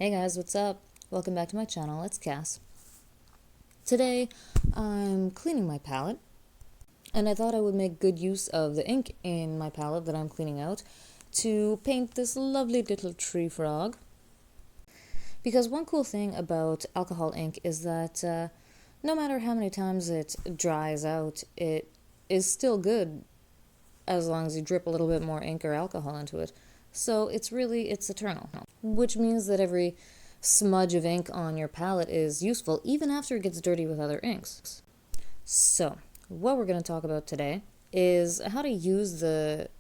Hey guys, what's up? Welcome back to my channel, it's Cass. Today, I'm cleaning my palette, and I thought I would make good use of the ink in my palette that I'm cleaning out to paint this lovely little tree frog. Because one cool thing about alcohol ink is that no matter how many times it dries out, it is still good as long as you drip a little bit more ink or alcohol into it. So it's eternal, which means that every smudge of ink on your palette is useful even after it gets dirty with other inks. So what we're going to talk about today is how to use the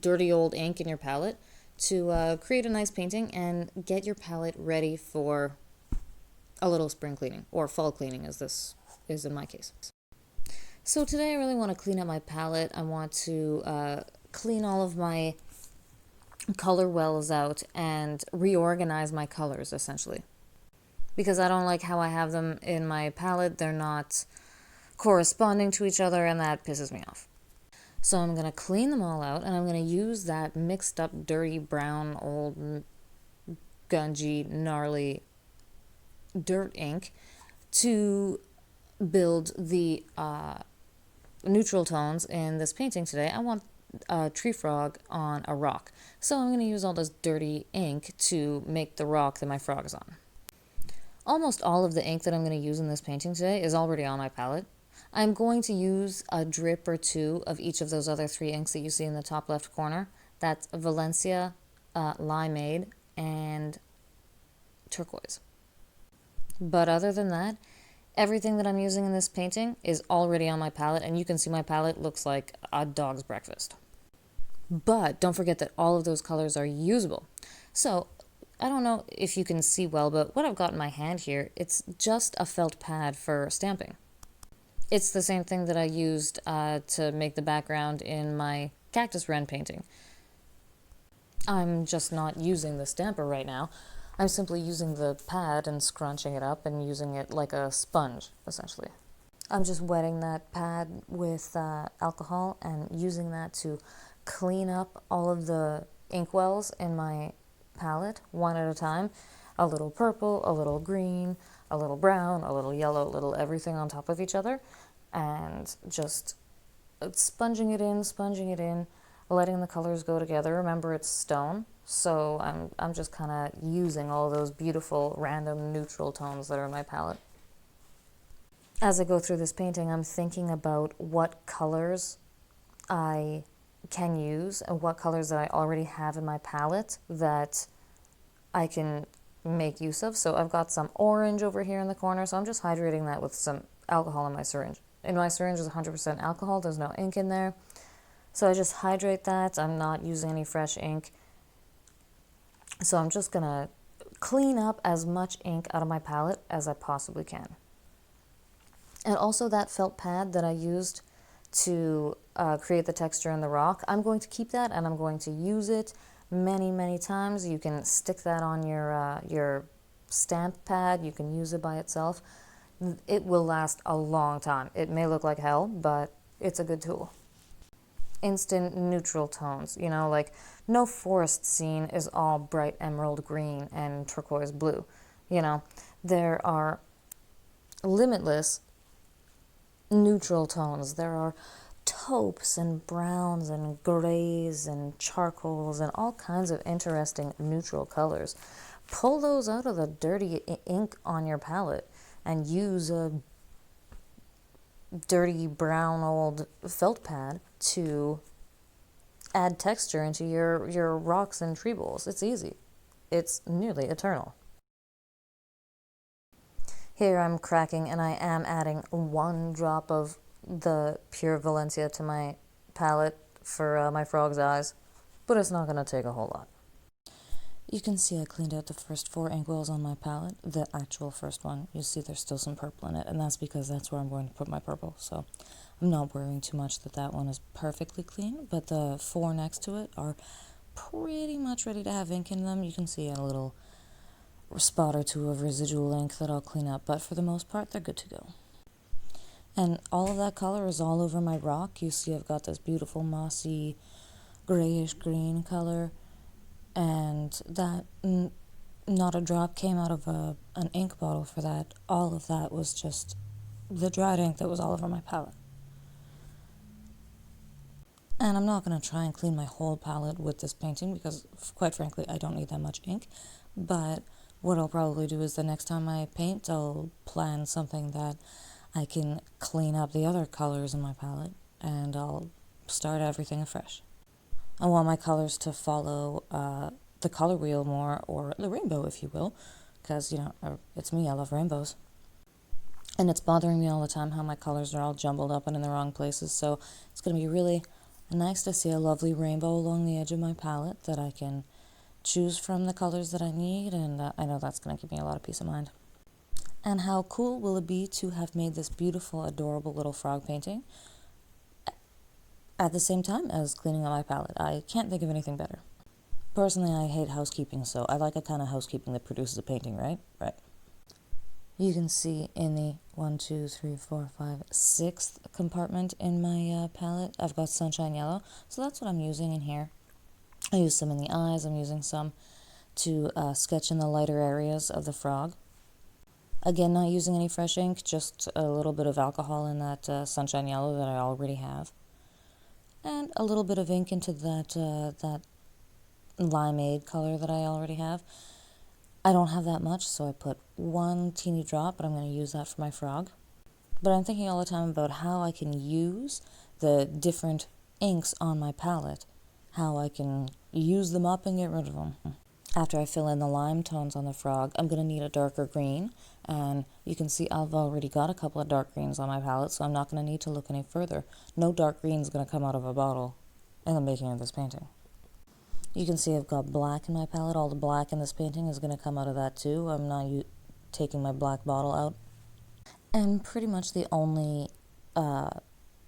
dirty old ink in your palette to create a nice painting and get your palette ready for a little spring cleaning, or fall cleaning as this is in my case. So today I really want to clean up my palette. I want to clean all of my color wells out and reorganize my colors, essentially. Because I don't like how I have them in my palette. They're not corresponding to each other, and that pisses me off. So I'm going to clean them all out, and I'm going to use that mixed up, dirty, brown, old, gungy, gnarly dirt ink to build the neutral tones in this painting today. I want a tree frog on a rock. So I'm going to use all this dirty ink to make the rock that my frog is on. Almost all of the ink that I'm going to use in this painting today is already on my palette. I'm going to use a drip or two of each of those other three inks that you see in the top left corner. That's Valencia, Limeade, and Turquoise. But other than that, everything that I'm using in this painting is already on my palette, and you can see my palette looks like a dog's breakfast. But don't forget that all of those colors are usable. So I don't know if you can see well, but what I've got in my hand here, it's just a felt pad for stamping. It's the same thing that I used to make the background in my cactus wren painting. I'm just not using the stamper right now. I'm simply using the pad and scrunching it up and using it like a sponge, essentially. I'm just wetting that pad with alcohol and using that to clean up all of the inkwells in my palette one at a time. A little purple, a little green, a little brown, a little yellow, a little everything on top of each other, and just sponging it in, letting the colors go together. Remember, it's stone, so I'm just kind of using all those beautiful random neutral tones that are in my palette. As I go through this painting, I'm thinking about what colors I can use and what colors that I already have in my palette that I can make use of. So I've got some orange over here in the corner, so I'm just hydrating that with some alcohol in my syringe. In my syringe is 100% alcohol, there's no ink in there. So I just hydrate that. I'm not using any fresh ink. So I'm just gonna clean up as much ink out of my palette as I possibly can. And also that felt pad that I used to create the texture in the rock, I'm going to keep that and I'm going to use it many times. You can stick that on your stamp pad. You can use it by itself. It will last a long time. It may look like hell, but it's a good tool. Instant neutral tones, you know, like no forest scene is all bright emerald green and turquoise blue. You know, there are limitless neutral tones. There are taupes and browns and grays and charcoals and all kinds of interesting neutral colors. Pull those out of the dirty ink on your palette and use a dirty brown old felt pad to add texture into your rocks and tree bowls. It's easy. It's nearly eternal. Here I'm cracking and I am adding 1 drop of the pure Valencia to my palette for my frog's eyes, but it's not going to take a whole lot. You can see I cleaned out the first 4 inkwells on my palette, the actual first one. You see there's still some purple in it, and that's because that's where I'm going to put my purple, so I'm not worrying too much that that one is perfectly clean, but the 4 next to it are pretty much ready to have ink in them. You can see a little spot or two of residual ink that I'll clean up, but for the most part, they're good to go. And all of that color is all over my rock. You see I've got this beautiful mossy grayish green color, and that Not a drop came out of an ink bottle for that. All of that was just the dried ink that was all over my palette. And I'm not going to try and clean my whole palette with this painting because, quite frankly, I don't need that much ink. But what I'll probably do is the next time I paint, I'll plan something that I can clean up the other colors in my palette, and I'll start everything afresh. I want my colors to follow the color wheel more, or the rainbow, if you will, because, it's me, I love rainbows. And it's bothering me all the time how my colors are all jumbled up and in the wrong places, so it's going to be really nice to see a lovely rainbow along the edge of my palette that I can choose from the colors that I need, and I know that's going to give me a lot of peace of mind. And how cool will it be to have made this beautiful, adorable little frog painting at the same time as cleaning up my palette? I can't think of anything better. Personally, I hate housekeeping, so I like a kind of housekeeping that produces a painting, right? Right. You can see in the 6th compartment in my palette, I've got Sunshine Yellow, so that's what I'm using in here. I use some in the eyes, I'm using some to sketch in the lighter areas of the frog. Again, not using any fresh ink, just a little bit of alcohol in that Sunshine Yellow that I already have. And a little bit of ink into that limeade color that I already have. I don't have that much, so I put one teeny drop, but I'm going to use that for my frog. But I'm thinking all the time about how I can use the different inks on my palette, how I can use them up and get rid of them. After I fill in the lime tones on the frog, I'm going to need a darker green, and you can see I've already got a couple of dark greens on my palette, so I'm not going to need to look any further. No dark green is going to come out of a bottle in the making of this painting. You can see I've got black in my palette. All the black in this painting is going to come out of that too. I'm not taking my black bottle out. And pretty much the only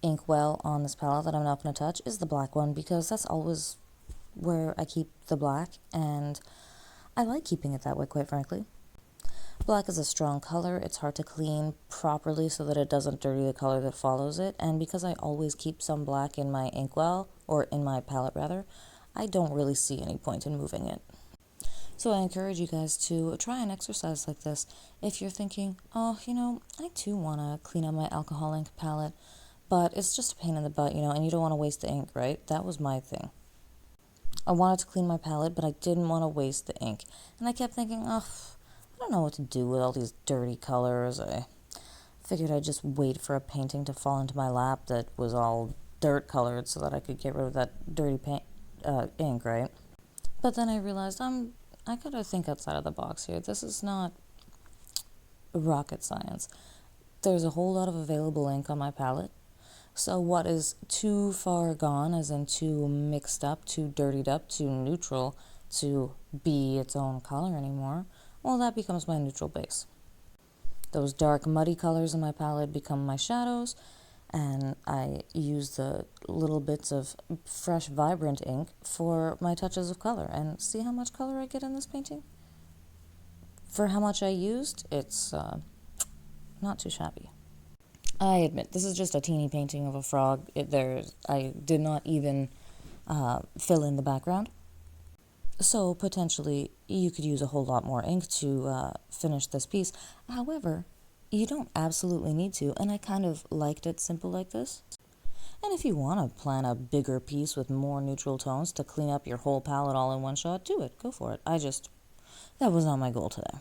inkwell on this palette that I'm not going to touch is the black one, because that's always where I keep the black, and I like keeping it that way, quite frankly. Black is a strong color. It's hard to clean properly so that it doesn't dirty the color that follows it, and because I always keep some black in my inkwell, or in my palette rather, I don't really see any point in moving it. So I encourage you guys to try an exercise like this. If you're thinking, I too want to clean up my alcohol ink palette, but it's just a pain in the butt, and you don't want to waste the ink, right? That was my thing. I wanted to clean my palette, but I didn't want to waste the ink. And I kept thinking, I don't know what to do with all these dirty colors. I figured I'd just wait for a painting to fall into my lap that was all dirt colored so that I could get rid of that dirty ink, right? But then I realized I gotta think outside of the box here. This is not rocket science. There's a whole lot of available ink on my palette. So what is too far gone, as in too mixed up, too dirtied up, too neutral to be its own color anymore, well, that becomes my neutral base. Those dark, muddy colors in my palette become my shadows, and I use the little bits of fresh, vibrant ink for my touches of color. And see how much color I get in this painting? For how much I used, it's not too shabby. I admit, this is just a teeny painting of a frog. I did not even fill in the background. So potentially you could use a whole lot more ink to finish this piece. However, you don't absolutely need to, and I kind of liked it simple like this. And if you want to plan a bigger piece with more neutral tones to clean up your whole palette all in one shot, do it. Go for it. That was not my goal today.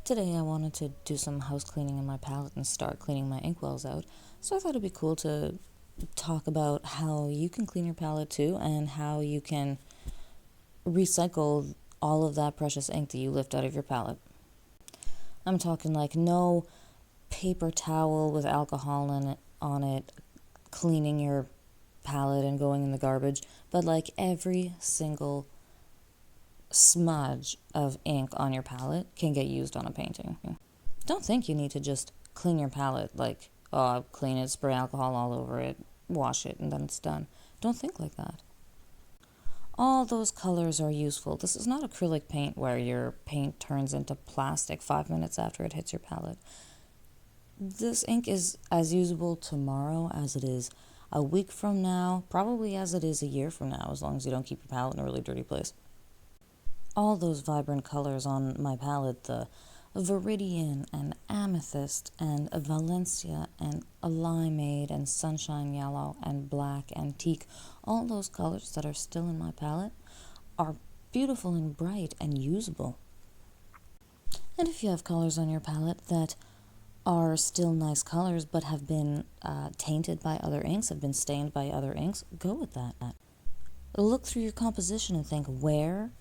Today I wanted to do some house cleaning in my palette and start cleaning my inkwells out, so I thought it'd be cool to talk about how you can clean your palette too, and how you can recycle all of that precious ink that you lift out of your palette. I'm talking like no paper towel with alcohol on it cleaning your palette and going in the garbage, but like every single smudge of ink on your palette can get used on a painting. Don't think you need to just clean your palette like, clean it, spray alcohol all over it, wash it, and then it's done. Don't think like that. All those colors are useful. This is not acrylic paint where your paint turns into plastic 5 minutes after it hits your palette. This ink is as usable tomorrow as it is a week from now, probably as it is a year from now, as long as you don't keep your palette in a really dirty place. all those vibrant colors on my palette, the Viridian and Amethyst and Valencia and a Limeade and Sunshine Yellow and Black Antique, all those colors that are still in my palette are beautiful and bright and usable. And if you have colors on your palette that are still nice colors but have been tainted by other inks, have been stained by other inks, go with that. Look through your composition and think, where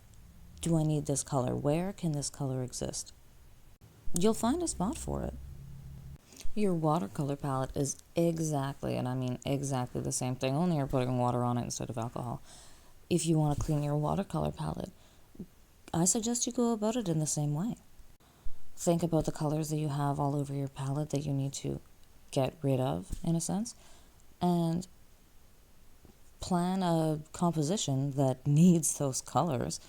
do I need this color? Where can this color exist? You'll find a spot for it. Your watercolor palette is exactly, and I mean exactly the same thing, only you're putting water on it instead of alcohol. If you want to clean your watercolor palette, I suggest you go about it in the same way. Think about the colors that you have all over your palette that you need to get rid of, in a sense, and plan a composition that needs those colors.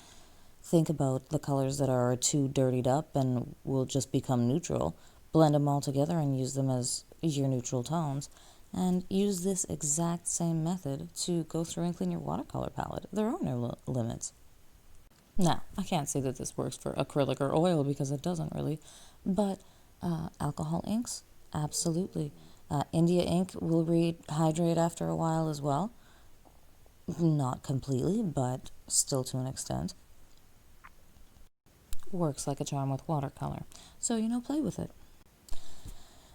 Think about the colors that are too dirtied up and will just become neutral. Blend them all together and use them as your neutral tones. And use this exact same method to go through and clean your watercolor palette. There are no limits. Now, I can't say that this works for acrylic or oil because it doesn't really, but alcohol inks, absolutely. India ink will rehydrate after a while as well. Not completely, but still to an extent. Works like a charm with watercolor. So, play with it.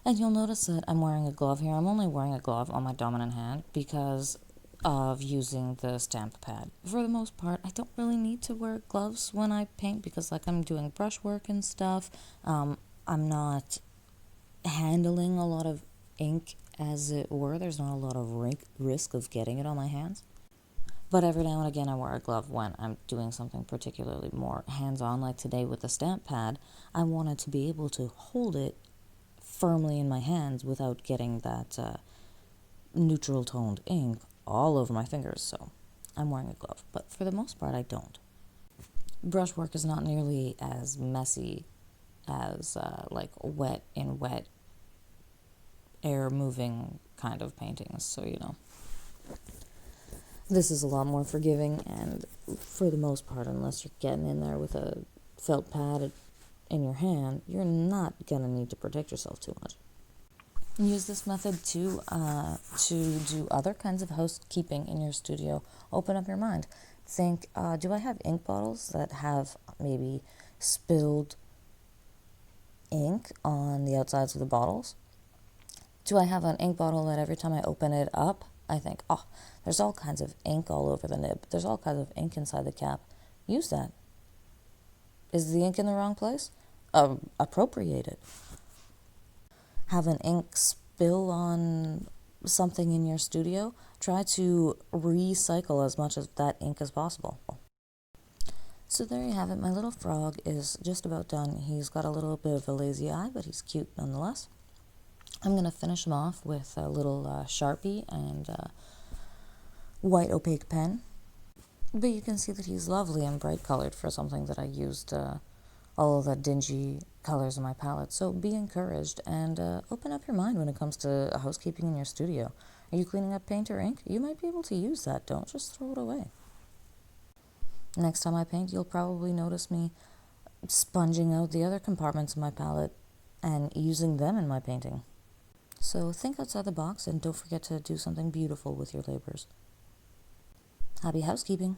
And you'll notice that I'm wearing a glove here. I'm only wearing a glove on my dominant hand because of using the stamp pad. For the most part, I don't really need to wear gloves when I paint because I'm doing brushwork and stuff. I'm not handling a lot of ink, as it were. There's not a lot of risk of getting it on my hands. But every now and again I wear a glove when I'm doing something particularly more hands-on, like today with the stamp pad. I wanted to be able to hold it firmly in my hands without getting that neutral toned ink all over my fingers, so I'm wearing a glove. But for the most part, I don't. Brushwork is not nearly as messy as wet air moving kind of paintings, so this is a lot more forgiving, and for the most part, unless you're getting in there with a felt pad in your hand, you're not gonna need to protect yourself too much. Use this method to do other kinds of housekeeping in your studio. Open up your mind. Think, do I have ink bottles that have maybe spilled ink on the outsides of the bottles? Do I have an ink bottle that every time I open it up, I think, oh, there's all kinds of ink all over the nib. There's all kinds of ink inside the cap. Use that. Is the ink in the wrong place? Appropriate it. Have an ink spill on something in your studio? Try to recycle as much of that ink as possible. So there you have it. My little frog is just about done. He's got a little bit of a lazy eye, but he's cute nonetheless. I'm going to finish him off with a little Sharpie and white opaque pen. But you can see that he's lovely and bright colored for something that I used all of the dingy colors in my palette. So be encouraged and open up your mind when it comes to housekeeping in your studio. Are you cleaning up paint or ink? You might be able to use that. Don't just throw it away. Next time I paint, you'll probably notice me sponging out the other compartments of my palette and using them in my painting. So think outside the box and don't forget to do something beautiful with your labors. Happy housekeeping!